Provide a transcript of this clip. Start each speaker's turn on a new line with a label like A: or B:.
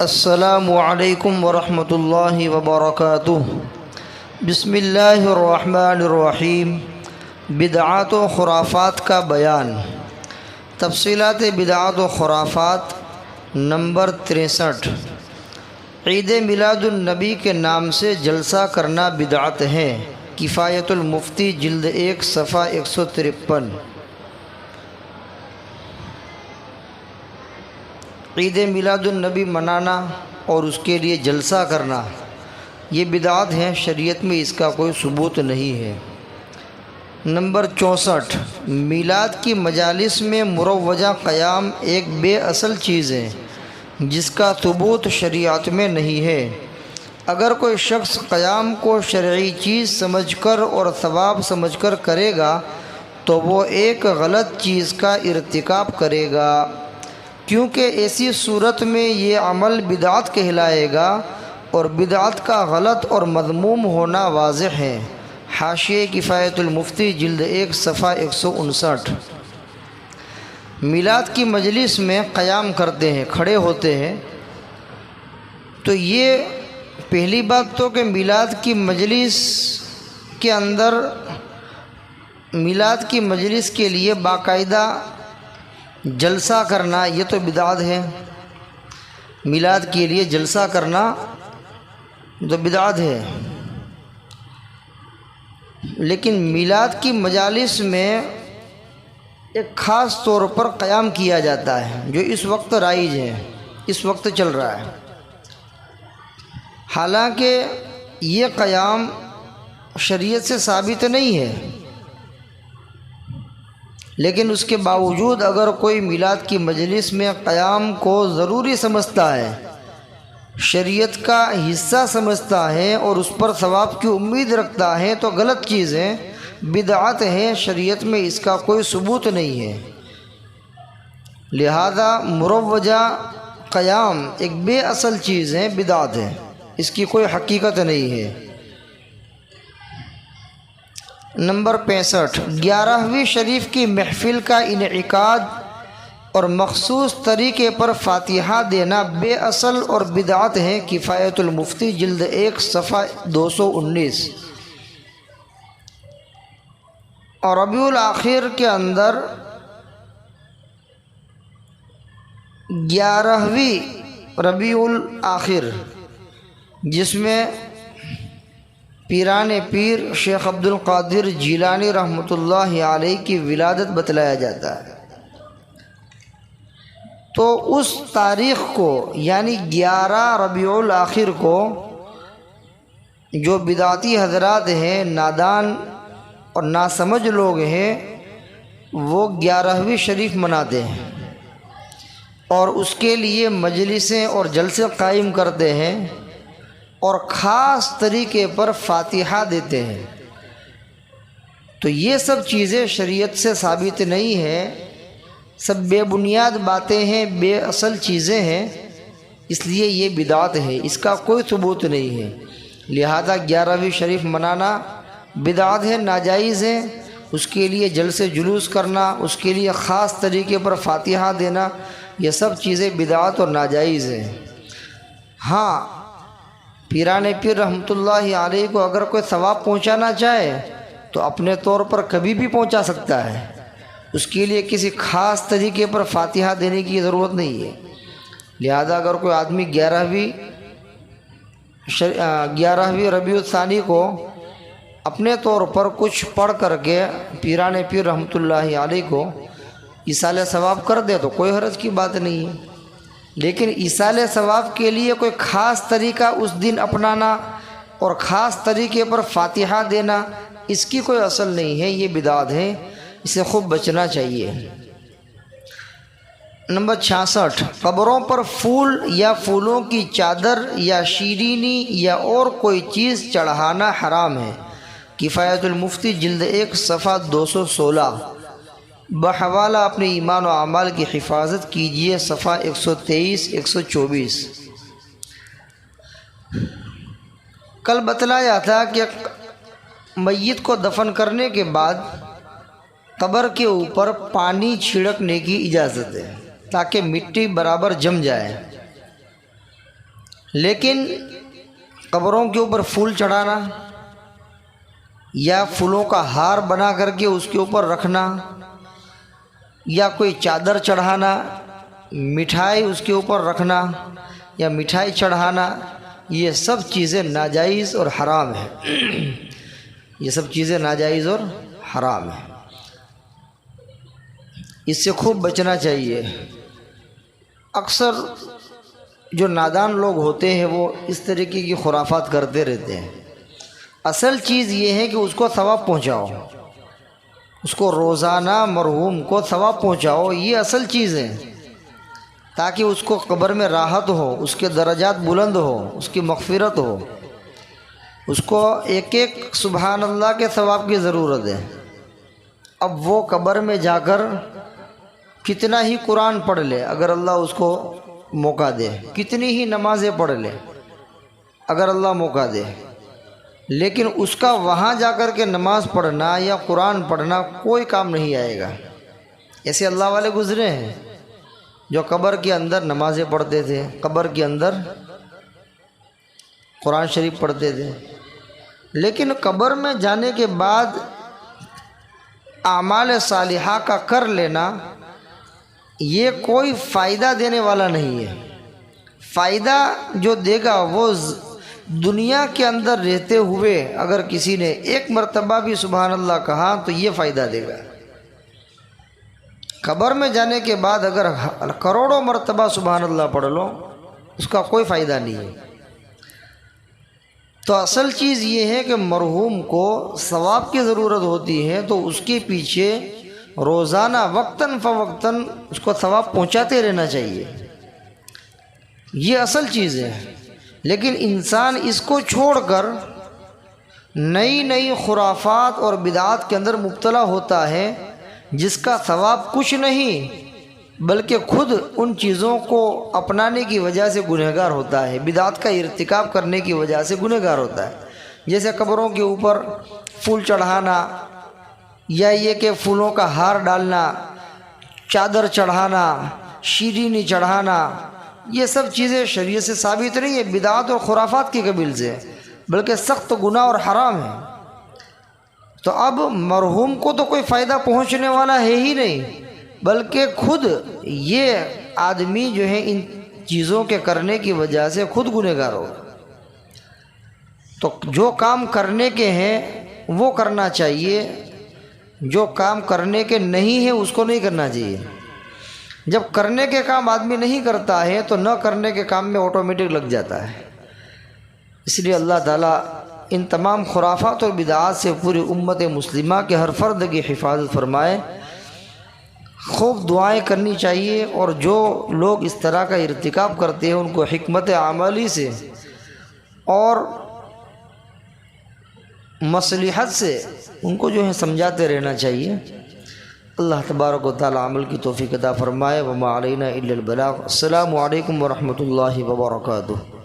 A: السلام علیکم ورحمۃ اللہ وبرکاتہ۔ بسم اللہ الرحمن الرحیم۔ بدعات و خرافات کا بیان۔ تفصیلات بدعات و خرافات نمبر 63۔ عید میلاد النبی کے نام سے جلسہ کرنا بدعت ہے۔ کفایت المفتی جلد 1 صفحہ 153۔ عید میلاد النبی منانا اور اس کے لیے جلسہ کرنا یہ بدعت ہے، شریعت میں اس کا کوئی ثبوت نہیں ہے۔ نمبر 64۔ میلاد کی مجالس میں مروجہ قیام ایک بے اصل چیز ہے جس کا ثبوت شریعت میں نہیں ہے۔ اگر کوئی شخص قیام کو شرعی چیز سمجھ کر اور ثواب سمجھ کر کرے گا تو وہ ایک غلط چیز کا ارتکاب کرے گا، کیونکہ ایسی صورت میں یہ عمل بدعت کہلائے گا اور بدعت کا غلط اور مذموم ہونا واضح ہے۔ حاشیہ کفایت المفتی جلد 1 صفحہ 159۔ میلاد کی مجلس میں قیام کرتے ہیں، کھڑے ہوتے ہیں، تو یہ پہلی بات تو کہ میلاد کی مجلس کے اندر میلاد کی مجلس کے لیے باقاعدہ جلسہ کرنا یہ تو بدعت ہے۔ میلاد کے لیے جلسہ کرنا تو بدعت ہے، لیکن میلاد کی مجالس میں ایک خاص طور پر قیام کیا جاتا ہے جو اس وقت رائج ہے، اس وقت چل رہا ہے۔ حالانکہ یہ قیام شریعت سے ثابت نہیں ہے، لیکن اس کے باوجود اگر کوئی میلاد کی مجلس میں قیام کو ضروری سمجھتا ہے، شریعت کا حصہ سمجھتا ہے اور اس پر ثواب کی امید رکھتا ہے تو غلط چیز ہے، بدعت ہے، شریعت میں اس کا کوئی ثبوت نہیں ہے۔ لہذا مروجہ قیام ایک بے اصل چیز ہے، بدعت ہے، اس کی کوئی حقیقت نہیں ہے۔ نمبر 65۔ 11ویں شریف کی محفل کا انعقاد اور مخصوص طریقے پر فاتحہ دینا بے اصل اور بدعت ہے۔ کفایت المفتی جلد 1 صفحہ 219۔ اور ربیع الآخر کے اندر 11ویں ربیع الآخر جس میں پیران پیر شیخ عبد القادر جیلانی رحمۃ اللہ علیہ کی ولادت بتلایا جاتا ہے، تو اس تاریخ کو یعنی 11 ربیع الآخر کو جو بدعتی حضرات ہیں، نادان اور ناسمجھ لوگ ہیں، وہ 11ویں شریف مناتے ہیں اور اس کے لیے مجلسیں اور جلسے قائم کرتے ہیں اور خاص طریقے پر فاتحہ دیتے ہیں۔ تو یہ سب چیزیں شریعت سے ثابت نہیں ہیں، سب بے بنیاد باتیں ہیں، بے اصل چیزیں ہیں، اس لیے یہ بدعت ہے، اس کا کوئی ثبوت نہیں ہے۔ لہذا 11ویں شریف منانا بدعت ہے، ناجائز ہے۔ اس کے لیے جلسے جلوس کرنا، اس کے لیے خاص طریقے پر فاتحہ دینا، یہ سب چیزیں بدعت اور ناجائز ہیں۔ ہاں، پیران پیر رحمۃ اللہ علیہ کو اگر کوئی ثواب پہنچانا چاہے تو اپنے طور پر کبھی بھی پہنچا سکتا ہے، اس کے لیے کسی خاص طریقے پر فاتحہ دینے کی ضرورت نہیں ہے۔ لہذا اگر کوئی آدمی 11ویں ربیع الثانی کو اپنے طور پر کچھ پڑھ کر کے پیران پیر رحمۃ اللہ علیہ کو ایصال ثواب کر دے تو کوئی حرج کی بات نہیں ہے، لیکن ایصال ثواب کے لیے کوئی خاص طریقہ اس دن اپنانا اور خاص طریقے پر فاتحہ دینا، اس کی کوئی اصل نہیں ہے، یہ بدعت ہے، اسے خوب بچنا چاہیے۔ نمبر 66۔ قبروں پر پھول یا پھولوں کی چادر یا شیرینی یا اور کوئی چیز چڑھانا حرام ہے۔ کفایت المفتی جلد 1 صفحہ 216۔ بحوالہ اپنے ایمان و اعمال کی حفاظت کیجیے، صفحہ 123 124۔ کل بتلایا تھا کہ میت کو دفن کرنے کے بعد قبر کے اوپر پانی چھڑکنے کی اجازت ہے تاکہ مٹی برابر جم جائے۔ لیکن قبروں کے اوپر پھول چڑھانا یا پھولوں کا ہار بنا کر کے اس کے اوپر رکھنا یا کوئی چادر چڑھانا، مٹھائی اس کے اوپر رکھنا یا مٹھائی چڑھانا، یہ سب چیزیں ناجائز اور حرام ہیں۔ یہ سب چیزیں ناجائز اور حرام ہیں، اس سے خوب بچنا چاہیے۔ اکثر جو نادان لوگ ہوتے ہیں وہ اس طریقے کی خرافات کرتے رہتے ہیں۔ اصل چیز یہ ہے کہ اس کو ثواب پہنچاؤ، اس کو روزانہ مرحوم کو ثواب پہنچاؤ، یہ اصل چیز ہے، تاکہ اس کو قبر میں راحت ہو، اس کے درجات بلند ہو، اس کی مغفرت ہو۔ اس کو ایک ایک سبحان اللہ کے ثواب کی ضرورت ہے۔ اب وہ قبر میں جا کر کتنا ہی قرآن پڑھ لے اگر اللہ اس کو موقع دے، کتنی ہی نمازیں پڑھ لے اگر اللہ موقع دے، لیکن اس کا وہاں جا کر کے نماز پڑھنا یا قرآن پڑھنا کوئی کام نہیں آئے گا۔ ایسے اللہ والے گزرے ہیں جو قبر کے اندر نمازیں پڑھتے تھے، قبر کے اندر قرآن شریف پڑھتے تھے، لیکن قبر میں جانے کے بعد اعمال صالحہ کا کر لینا یہ کوئی فائدہ دینے والا نہیں ہے۔ فائدہ جو دے گا وہ دنیا کے اندر رہتے ہوئے اگر کسی نے ایک مرتبہ بھی سبحان اللہ کہا تو یہ فائدہ دے گا۔ قبر میں جانے کے بعد اگر کروڑوں مرتبہ سبحان اللہ پڑھ لو اس کا کوئی فائدہ نہیں ہے۔ تو اصل چیز یہ ہے کہ مرحوم کو ثواب کی ضرورت ہوتی ہے تو اس کے پیچھے روزانہ وقتاً فوقتاً اس کو ثواب پہنچاتے رہنا چاہیے، یہ اصل چیز ہے۔ لیکن انسان اس کو چھوڑ کر نئی نئی خرافات اور بدعات کے اندر مبتلا ہوتا ہے جس کا ثواب کچھ نہیں بلکہ خود ان چیزوں کو اپنانے کی وجہ سے گنہگار ہوتا ہے، بدعات کا ارتکاب کرنے کی وجہ سے گنہگار ہوتا ہے۔ جیسے قبروں کے اوپر پھول چڑھانا یا یہ کہ پھولوں کا ہار ڈالنا، چادر چڑھانا، شیرینی چڑھانا، یہ سب چیزیں شریعت سے ثابت نہیں ہے، بدعات اور خرافات کی قبیل سے، بلکہ سخت گناہ اور حرام ہے۔ تو اب مرحوم کو تو کوئی فائدہ پہنچنے والا ہے ہی نہیں، بلکہ خود یہ آدمی جو ہے ان چیزوں کے کرنے کی وجہ سے خود گنہگار ہوگا۔ تو جو کام کرنے کے ہیں وہ کرنا چاہیے، جو کام کرنے کے نہیں ہیں اس کو نہیں کرنا چاہیے۔ جب کرنے کے کام آدمی نہیں کرتا ہے تو نہ کرنے کے کام میں آٹومیٹک لگ جاتا ہے۔ اس لیے اللہ تعالیٰ ان تمام خرافات اور بدعات سے پوری امت مسلمہ کے ہر فرد کی حفاظت فرمائے۔ خوب دعائیں کرنی چاہیے، اور جو لوگ اس طرح کا ارتکاب کرتے ہیں ان کو حکمت عملی سے اور مصلحت سے ان کو جو ہے سمجھاتے رہنا چاہیے۔ اللہ تبارک و تعالی عمل کی توفیق عطا فرمائے۔ وما علینا الا البلاغ۔ السلام علیکم ورحمۃ اللہ وبرکاتہ۔